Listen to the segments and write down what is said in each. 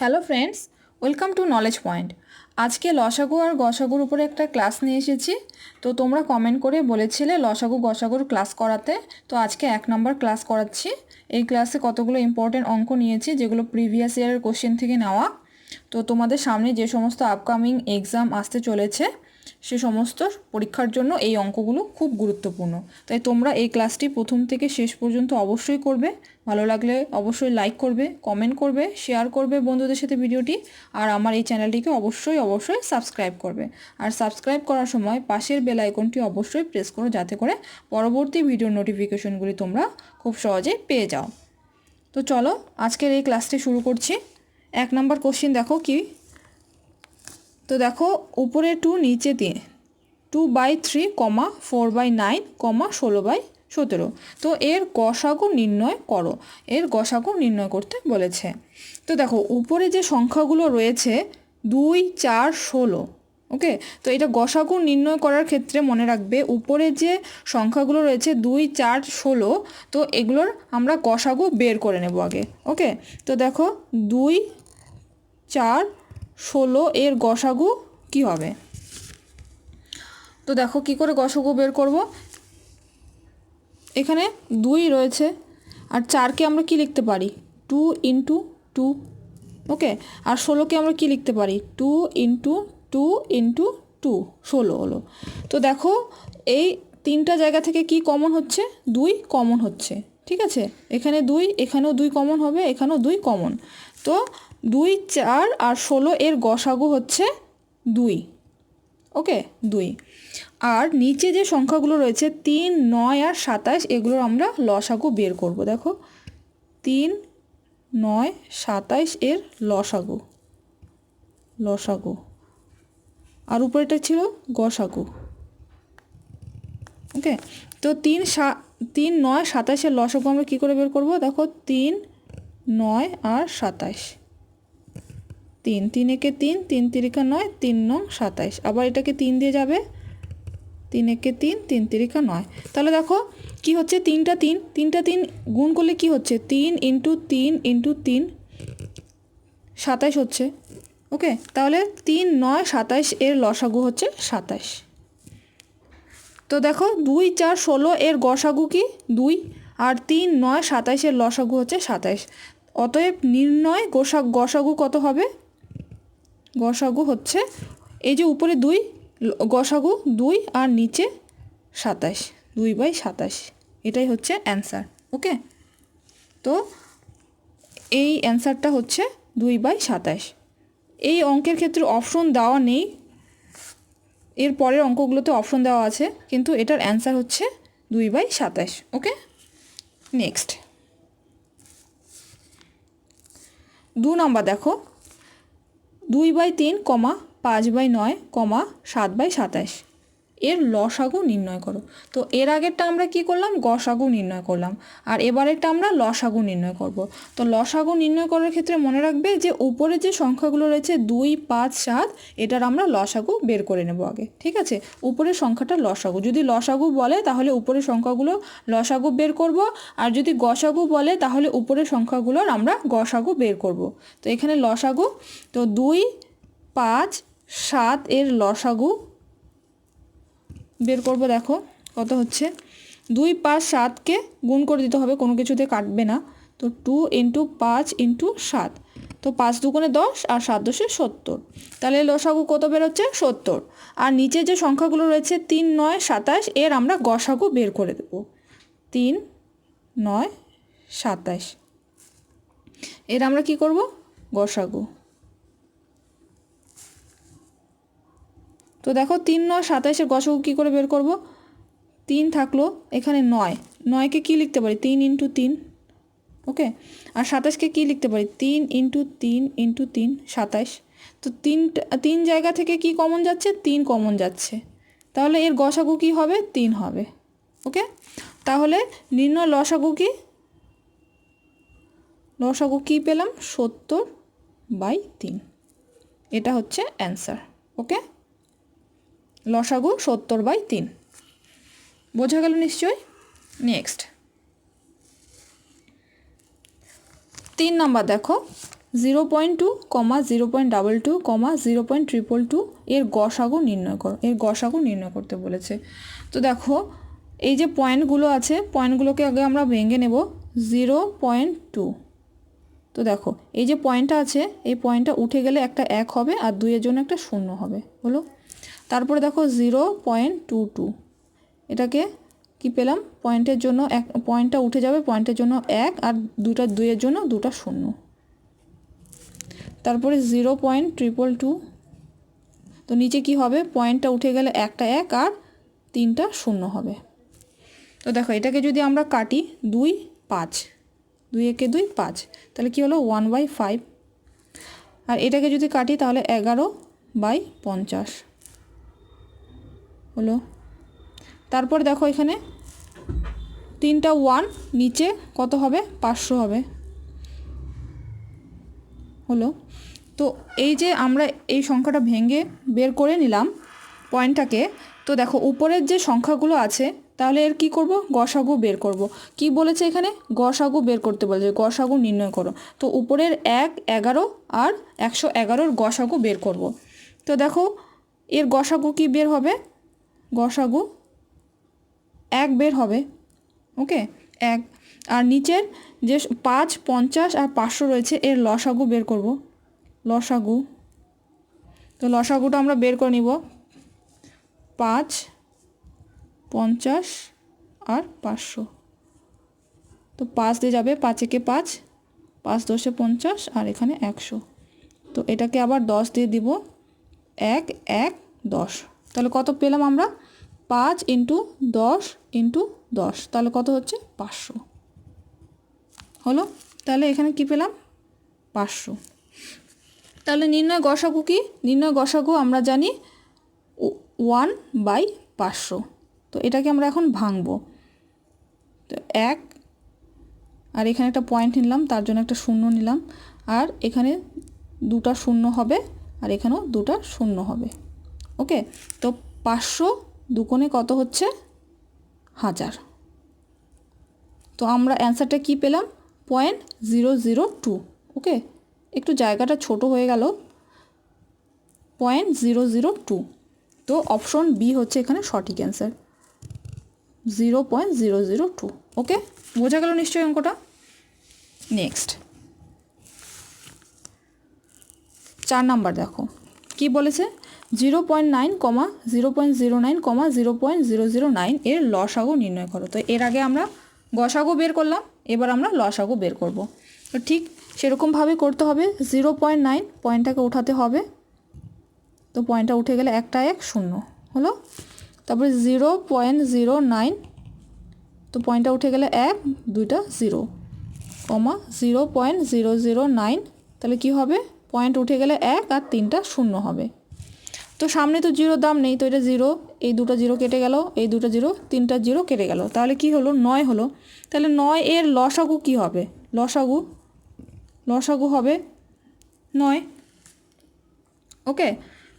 Hello friends, welcome to knowledge point. আজকে লসাগু আর গসাগুর উপরে একটা ক্লাস নিয়ে এসেছি। তো তোমরা কমেন্ট করে বলেছিলে লসাগু গসাগুর ক্লাস করাতে, তো আজকে 1 নম্বর ক্লাস করাচ্ছি। এই ক্লাসে কতগুলো ইম্পর্টেন্ট অঙ্ক নিয়েছি যেগুলো প্রিভিয়াস ইয়ারের কোশ্চেন থেকে নেওয়া। তো তোমাদের সামনে যে সমস্ত আপকামিং এক্সাম আসতে চলেছে সে সমস্ত পরীক্ষার জন্য এই অঙ্কগুলো খুব গুরুত্বপূর্ণ। তাই তোমরা এই ক্লাসটি প্রথম থেকে শেষ পর্যন্ত অবশ্যই করবে। ভালো লাগলে অবশ্যই লাইক করবে, কমেন্ট করবে, শেয়ার করবে বন্ধুদের সাথে ভিডিওটি। আর আমার এই চ্যানেলটিকে অবশ্যই সাবস্ক্রাইব করবে। আর সাবস্ক্রাইব করার সময় পাশের বেল আইকনটি অবশ্যই প্রেস করো, যাতে করে পরবর্তী ভিডিওর নোটিফিকেশনগুলি তোমরা খুব সহজেই পেয়ে যাও। তো চলো আজকের এই ক্লাসটি শুরু করছি। 1 নম্বর কোশ্চেন দেখো কি। তো দেখো উপরে 2 নিচে 3, 2/3, 4/9, 16/17। তো এর গসাগু নির্ণয় করো। এর গসাগু নির্ণয় করতে বলেছে। তো দেখো উপরে যে সংখ্যাগুলো রয়েছে 2, 4, 16, ওকে। তো এটা গসাগু নির্ণয় করার ক্ষেত্রে মনে রাখবে উপরে যে সংখ্যাগুলো রয়েছে 2, 4, 16, তো এগুলোর আমরা গসাগু বের করে নেব আগে, ওকে। তো দেখো 2, 4, 16 এর গসাগু কি হবে। তো দেখো কি করে গসাগু বের করব। এখানে 2 রয়েছে আর 4কে আমরা কি লিখতে পারি 2 × 2, ওকে। আর 16কে আমরা কি লিখতে পারি 2 × 2 × 2, 16 হলো। তো দেখো এই 3টা জায়গা থেকে কি কমন হচ্ছে 2 কমন হচ্ছে, ঠিক আছে। এখানে 2, এখানেও 2 কমন হবে, এখানেও 2 কমন। তো 2, 4 আর 16 এর গসাগু হচ্ছে 2, ওকে 2। আর নিচে যে সংখ্যাগুলো রয়েছে 3, 9 আর 27, এগুলোর আমরা লসাগু বের করব। দেখো 3, 9, 27 এর লসাগু আর উপরেটা ছিল গসাগু, ওকে। তো 3, 9, 27 এর লসাগু আমরা কী করে বের করব। দেখো 3, 9 আর 27, 3, 3 একে 3, 3 তিরিকা 9, 3 9, 27। আবার এটাকে 3 দিয়ে যাবে, 3 একে 3, 3 তিরিকা 9। তাহলে দেখো কি হচ্ছে 3টা 3 গুণ করলে কি হচ্ছে 3 × 3 × 3, 27 হচ্ছে, ওকে। তাহলে 3, 9, 27 এর লসাগু হচ্ছে 27। তো দেখো 2, 4, 16 এর গসাগু কি 2, আর 3, 9, 27 এর লসাগু হচ্ছে 27। অতএব নির্ণয় গসাগু কত হবে। গসাগু হচ্ছে এই যে উপরে 2, গসাগু 2 আর নিচে 27, 2/27। এটাই হচ্ছে অ্যান্সার, ওকে। তো এই অ্যান্সারটা হচ্ছে 2/27। এই অঙ্কের ক্ষেত্রে অপশন দেওয়া নেই, এর পরের অঙ্কগুলোতে অপশন দেওয়া আছে, কিন্তু এটার অ্যান্সার হচ্ছে 2/27, ওকে। নেক্সট 2 নম্বর দেখো 2/3, 5/9, 7/27 এর লসাগু নির্ণয় করো। তো এর আগেরটা আমরা কি করলাম গসাগু নির্ণয় করলাম, আর এবারেরটা আমরা লসাগু নির্ণয় করব। তো লসাগু নির্ণয় করার ক্ষেত্রে মনে রাখবে যে উপরে যে সংখ্যাগুলো রয়েছে 2, 5, 7, এটার আমরা লসাগু বের করে নেব আগে, ঠিক আছে। উপরের সংখ্যাটা লসাগু, যদি লসাগু বলে তাহলে উপরের সংখ্যাগুলো লসাগু বের করব, আর যদি গসাগু বলে তাহলে উপরের সংখ্যাগুলোর আমরা গসাগু বের করব। তো এখানে লসাগু, তো 2, 5, 7 এর লসাগু বের করব। দেখো কত হচ্ছে 2, 5, 7কে গুণ করে দিতে হবে, কোনো কিছুতে কাটবে না। তো 2 × 5 × 7, তো 5 দুগুণে 10 আর 7 10 70। তাহলে লসাগু কত বেরোচ্ছে 70। আর নিচে যে সংখ্যাগুলো রয়েছে 3, 9, 27 এর আমরা গসাগু বের করে দেব। 3, 9, 27 এর আমরা কি করব গসাগু। তো দেখো 3, 9, 27 এর গসাগু কী করে বের করব। 3 থাকলো, এখানে 9, 9কে কী লিখতে পারি 3 × 3, ওকে। আর 27কে কী লিখতে পারি 3 × 3 × 3, 27। তো 3 জায়গা থেকে কি কমন যাচ্ছে 3 কমন যাচ্ছে, তাহলে এর গসাগু কী হবে 3 হবে, ওকে। তাহলে নির্ণয় লসাগু কী পেলাম 70/3। এটা হচ্ছে অ্যান্সার, ওকে। লসাগু 70/3, বোঝা গেল নিশ্চয়ই। নেক্সট 3 নম্বর দেখো 0.2, 0.22, 0.222 এর গসাগু নির্ণয় করো। এর গসাগু নির্ণয় করতে বলেছে। তো দেখো এই যে পয়েন্টগুলো আছে, পয়েন্টগুলোকে আগে আমরা ভেঙে নেব। 0.2, তো দেখো এই যে পয়েন্টটা আছে, এই পয়েন্টটা উঠে গেলে একটা 1 হবে আর 2-এর জন্য একটা 0 হবে, হলো। তারপরে দেখো 0.22, এটাকে কি পেলাম, পয়েন্টের জন্য পয়েন্টটা উঠে যাবে, পয়েন্টের জন্য 1 আর 2-এর জন্য 2টা 0। তারপরে 0.222, তো নিচে কি হবে, পয়েন্টটা উঠে গেলে একটা 1 আর 3টা 0 হবে। তো দেখো এটাকে যদি আমরা কাটি, 2, 5, 2 একে 2, 5, তাহলে কি হলো 1/5। আর এটাকে যদি কাটি তাহলে 11/50 হলো। তারপর দেখো এখানে 3টা 1, নিচে কত হবে, 500 হবে, হলো। তো এই যে আমরা এই সংখ্যাটা ভেঙে বের করে নিলাম পয়েন্টটাকে। তো দেখো উপরের যে সংখ্যাগুলো আছে, তাহলে এর কি করব, গসাগু বের করব। কি বলেছে এখানে, গসাগু বের করতে বলেছে, গসাগু নির্ণয় করো। তো উপরের 1, 11 আর 111-র গসাগু বের করব। তো দেখো এর গসাগু কি বের হবে, গসাগু 1 বের হবে, ওকে 1। আর নিচের যে 5, 50 আর 500 রয়েছে, এর লসাগু বের করব, লসাগু। তো লসাগুটা আমরা বের করে নিব, 5, 50 আর 500। তো 5 দিয়ে যাবে, 5 একে 5, 5 10 50 আর এখানে 100। তো এটাকে আবার 10 দিয়ে দিব, 1, 1, 10। তাহলে কত পেলাম আমরা, 5 × 10 × 10, তাহলে কত হচ্ছে, 500 হলো। তাহলে এখানে কি পেলাম, 500। তাহলে নির্ণয় গসাগু কি, নির্ণয় গসাগু আমরা জানি 1/500। তো এটাকে আমরা এখন ভাঙবো। তো 1, আর এখানে একটা পয়েন্ট নিলাম, তার জন্য একটা 0 নিলাম, আর এখানে 2টা 0 হবে আর এখানেও 2টা 0 হবে, ওকে। তো 500 দুকোণে কত হচ্ছে, 1000। তো আমরা অ্যান্সারটা কি পেলাম, 0.002, ওকে। একটু জায়গাটা ছোট হয়ে গেল, 0.002। তো অপশন বি হচ্ছে এখানে সঠিক অ্যান্সার, 0.002, ওকে। বোঝা গেল নিশ্চয়ই অঙ্কটা। নেক্সট 4 নাম্বার দেখো কি বলেছে, 0.9, 0.09, 0.009 এর লসাগু নির্ণয় করো। তো এর আগে আমরা গসাগু বের করলাম, এবার আমরা লসাগু বের করব। তো ঠিক সেরকমভাবে করতে হবে, 0.9 পয়েন্টটাকে উঠাতে হবে। তো পয়েন্টটা উঠে গেলে একটা 1 0 হলো। তারপরে 0.09, তো পয়েন্টটা উঠে গেলে 1, 2টা 0, 0.009, তাহলে কি হবে, পয়েন্ট উঠে গেলে 1 আর 3টা 0 হবে। তো সামনে তো 0 দাম নেই, তো এটা 0, এই 2টা 0 কেটে গেল, এই 2টা 0, 3টা 0 কেটে গেল, তাহলে কি হলো, 9 হলো। তাহলে 9 এর লসাগু কি হবে, লসাগু হবে 9, ওকে।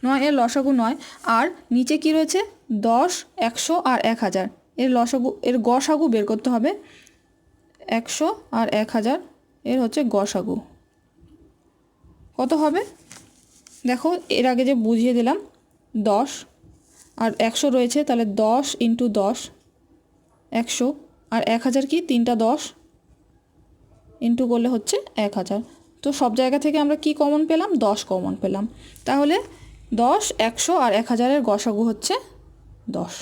9 এর লসাগু 9। আর নিচে কি রয়েছে, 10, 100 আর 1000, এর লসাগু, এর গসাগু বের করতে হবে। 100 আর 1000 এর হচ্ছে গসাগু কত হবে, দেখো এর আগে যে বুঝিয়ে দিলাম, 10 আর 100 রয়েছে, তাহলে 10 × 10, 100, আর 1000 কি, 3টা 10 ইন্টু করলে হচ্ছে 1000। তো সব জায়গা থেকে আমরা কি কমন পেলাম, 10 কমন পেলাম। তাহলে 10, 100 আর 1000-এর গসাগু হচ্ছে 10,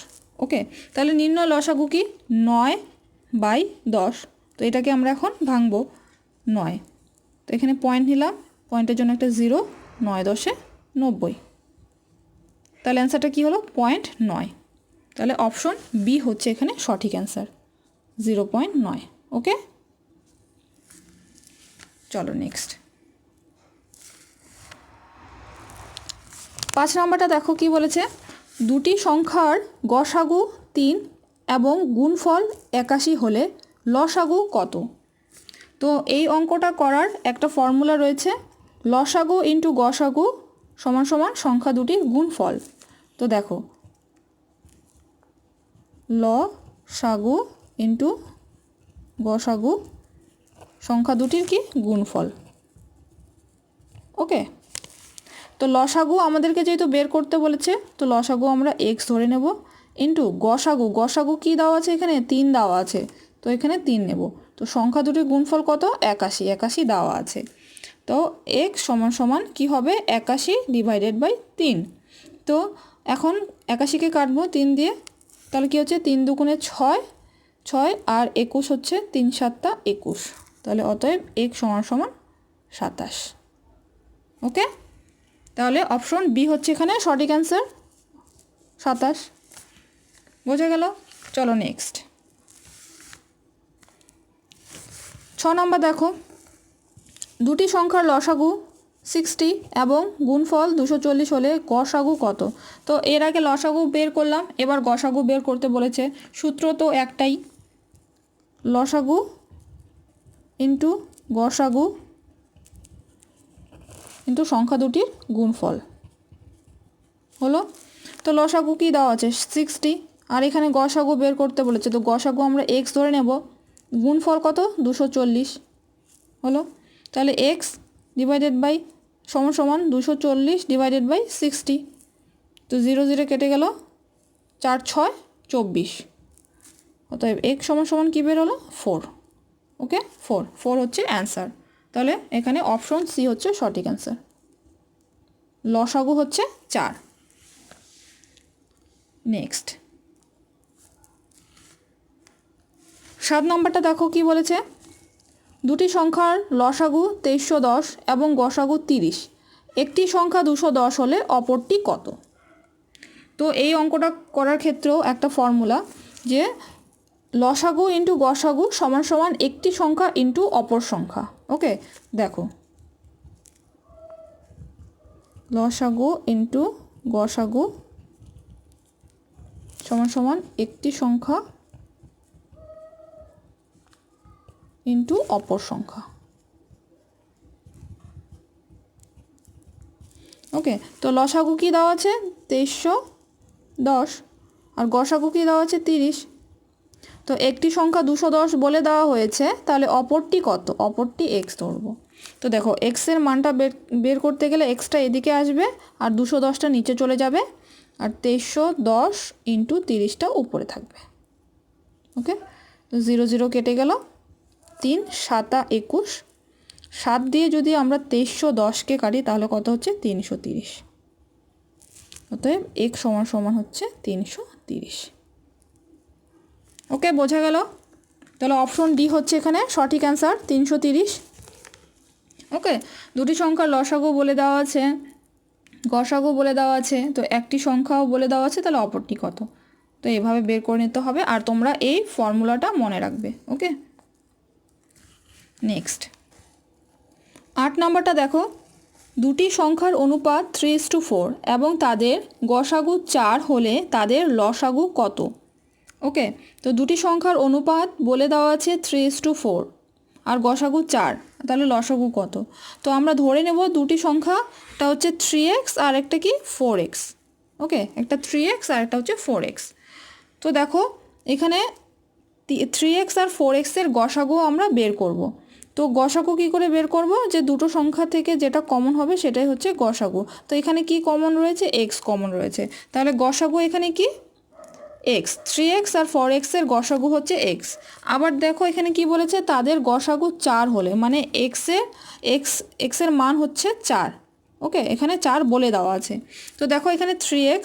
ওকে। তাহলে নির্ণয় লসাগু কি, 9/10। তো এটাকে আমরা এখন ভাঙবো, 9। তো এখানে পয়েন্ট নিলাম, পয়েন্টের জন্য একটা 0, 9 10 90। তাহলে অ্যান্সারটা কী হলো, 0.9। তাহলে অপশন বি হচ্ছে এখানে সঠিক অ্যান্সার, 0.9, ওকে। চলো নেক্সট 5 নাম্বারটা দেখো কি বলেছে, দুটি সংখ্যার গসাগু 3 এবং গুণফল 81 হলে লসাগু কত। তো এই অঙ্কটা করার একটা ফর্মুলা রয়েছে, লসাগু ইন্টু গসাগু সমান সমান সংখ্যা দুটির গুণফল। তো দেখো লসাগু ইন্টু গসাগু সংখ্যা দুটির কি গুণফল। ওকে, তো লসাগু আমাদেরকে যেহেতু বের করতে বলেছে, তো লসাগু আমরা এক্স ধরে নেব, ইন্টু গসাগু, গসাগু কী দেওয়া আছে এখানে 3 দেওয়া আছে, তো এখানে 3 নেব। তো সংখ্যা দুটির গুণফল কত 81, 81 দেওয়া আছে। তো এক্স সমান সমান কী হবে 81 ডিভাইডেড বাই 3। তো এখন 81কে কাটবো 3 দিয়ে, তাহলে কী হচ্ছে 3 দুগুণে 6, 6 আর 21 হচ্ছে 3 7 21, তাহলে অতএব এক্স সমান সমান 27। ওকে, তাহলে অপশন বি হচ্ছে এখানে সঠিক অ্যান্সার 27। বোঝা গেল? চলো নেক্সট 6 নম্বর দেখো, দুটি সংখ্যার লসাগু 60 এবং গুণফল 240 হলে গসাগু কত? তো এর আগে লসাগু বের করলাম, এবার গসাগু বের করতে বলেছে। সূত্র তো একটাই, লসাগু ইন্টু গসাগু ইন্টু সংখ্যা দুটির গুণফল হলো। তো লসাগু কী দেওয়া আছে 60, আর এখানে গসাগু বের করতে বলেছে, তো গসাগু আমরা এক্স ধরে নেব, গুণফল কত 240 হলো। তাহলে এক্স ডিভাইডেড বাই সমান সমান 240 ডিভাইডেড বাই 60, তো 0 0 কেটে গেল, 4 6 24, অতএব এক্স সমান সমান কী বের হলো 4। ওকে, 4 হচ্ছে অ্যান্সার। তাহলে এখানে অপশন সি হচ্ছে সঠিক অ্যান্সার, লসাগু হচ্ছে 4। নেক্সট 7 নম্বরটা দেখো কি বলেছে, দুটি সংখ্যার লসাগু 2310 এবং গসাগু 30, একটি সংখ্যা 210 হলে অপরটি কত? তো এই অঙ্কটা করার ক্ষেত্রেও একটা ফর্মুলা, যে লসাগু ইন্টু গসাগু সমান সমান একটি সংখ্যা ইন্টু অপর সংখ্যা। ওকে, দেখো লসাগু ইন্টু গসাগু সমান সমান একটি সংখ্যা ইন্টু অপর সংখ্যা। ওকে, তো লসাগু কী দেওয়া আছে 2310 আর গসাগু কী দেওয়া আছে 30। তো একটি সংখ্যা 210 বলে দেওয়া হয়েছে, তাহলে অপরটি কত? অপরটি এক্স ধরবো। তো দেখো এক্সের মানটা বের করতে গেলে এক্সটা এদিকে আসবে আর 210টা নিচে চলে যাবে, আর 2310 ইন্টু 30টা উপরে থাকবে। ওকে, তো 0 0 কেটে গেল, 3 7 21, 7 দিয়ে যদি আমরা 2310কে কাটি তাহলে কত হচ্ছে 330, অতএব এক্স সমান সমান হচ্ছে 330। ওকে, বোঝা গেল? তাহলে অপশন ডি হচ্ছে এখানে সঠিক অ্যান্সার 330। ওকে, দুটি সংখ্যার লসাগু বলে দেওয়া আছে, গসাগু বলে দেওয়া আছে, তো একটি সংখ্যাও বলে দেওয়া আছে, তাহলে অপরটি কত? তো এভাবে বের করে নিতে হবে, আর তোমরা এই ফর্মুলাটা মনে রাখবে। ওকে, নেক্সট 8 নাম্বারটা দেখো, দুটি সংখ্যার অনুপাত 3:4 এবং তাদের গসাগু 4 হলে তাদের লসাগু কত? ওকে, তো দুটি সংখ্যার অনুপাত বলে দেওয়া আছে 3:4 আর গসাগু 4, তাহলে লসাগু কত? তো আমরা ধরে নেব দুটি সংখ্যাটা হচ্ছে 3x আর একটা কি 4x। ওকে, একটা 3x আর একটা হচ্ছে 4x। তো দেখো এখানে 3x আর 4x এর গসাগু আমরা বের করব। তো গসাগু কী করে বের করব? যে দুটো সংখ্যা থেকে যেটা কমন হবে সেটাই হচ্ছে গসাগু। তো এখানে কি কমন রয়েছে? x কমন রয়েছে, তাহলে গসাগু এখানে কি x, 3x আর 4x এর গসাগু হচ্ছে x। আবার দেখো এখানে কি বলেছে, তাদের গসাগু 4 হলে, মানে x এর মান হচ্ছে 4। ওকে, এখানে 4 বলে দেওয়া আছে। তো দেখো এখানে 3x,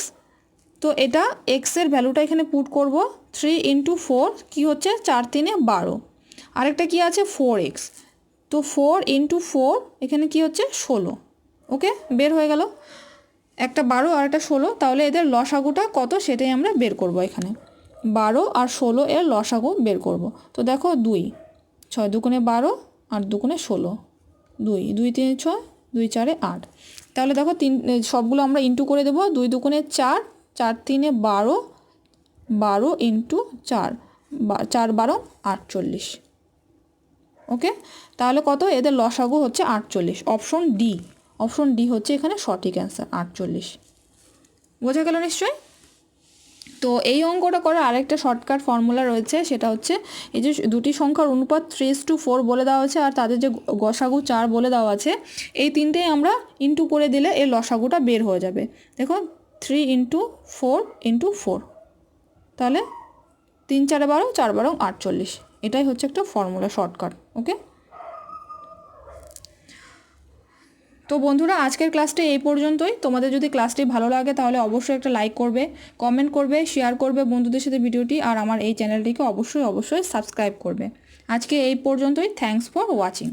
তো এটা x এর ভ্যালুটা এখানে পুট করব, 3 ইন্টু 4 কী হচ্ছে 4 3 12, আরেকটা কি আছে 4x, তো 4 ইন্টু 4 এখানে কি হচ্ছে 16। ওকে, বের হয়ে গেল, একটা 12 আর একটা 16, তাহলে এদের লসাগুটা কত সেটাই আমরা বের করব। এখানে 12 আর 16 এর লসাগু বের করব। তো দেখো 2 6 দুগুণে 12 আর দুগুণে 16, 2 2 3 6 2 4 8, তাহলে দেখো সবগুলো আমরা ইন্টু করে দেবো, 2 দুগুণে 4 4 3 12, 12 ইন্টু 4 4 12 48। ওকে, তাহলে কত? এদের লসাগু হচ্ছে 48। অপশন ডি হচ্ছে এখানে সঠিক অ্যান্সার 48। বোঝা গেল নিশ্চয়ই? তো তো এই অঙ্কটা করার আরেকটা শর্টকাট ফর্মুলা রয়েছে, সেটা হচ্ছে এই যে দুটি সংখ্যার অনুপাত 3:4 বলে দেওয়া আছে আর তাদের যে গসাগু 4 বলে দেওয়া আছে, এই তিনটেই আমরা ইন্টু করে দিলে এর লসাগুটা বের হয়ে যাবে। দেখো 3 × 4 × 4, তাহলে 3 × 4 = 12, 4 × 12 = 48। এটাই হচ্ছে একটা ফর্মুলা শর্টকাট। ওকে, তো বন্ধুরা আজকের ক্লাসটা এই পর্যন্তই। তোমাদের যদি ক্লাসটি ভালো লাগে তাহলে অবশ্যই একটা লাইক করবে, কমেন্ট করবে, শেয়ার করবে বন্ধুদের সাথে ভিডিওটি, আর আমার এই চ্যানেলটিকে অবশ্যই সাবস্ক্রাইব করবে। আজকে এই পর্যন্তই। Thanks for watching.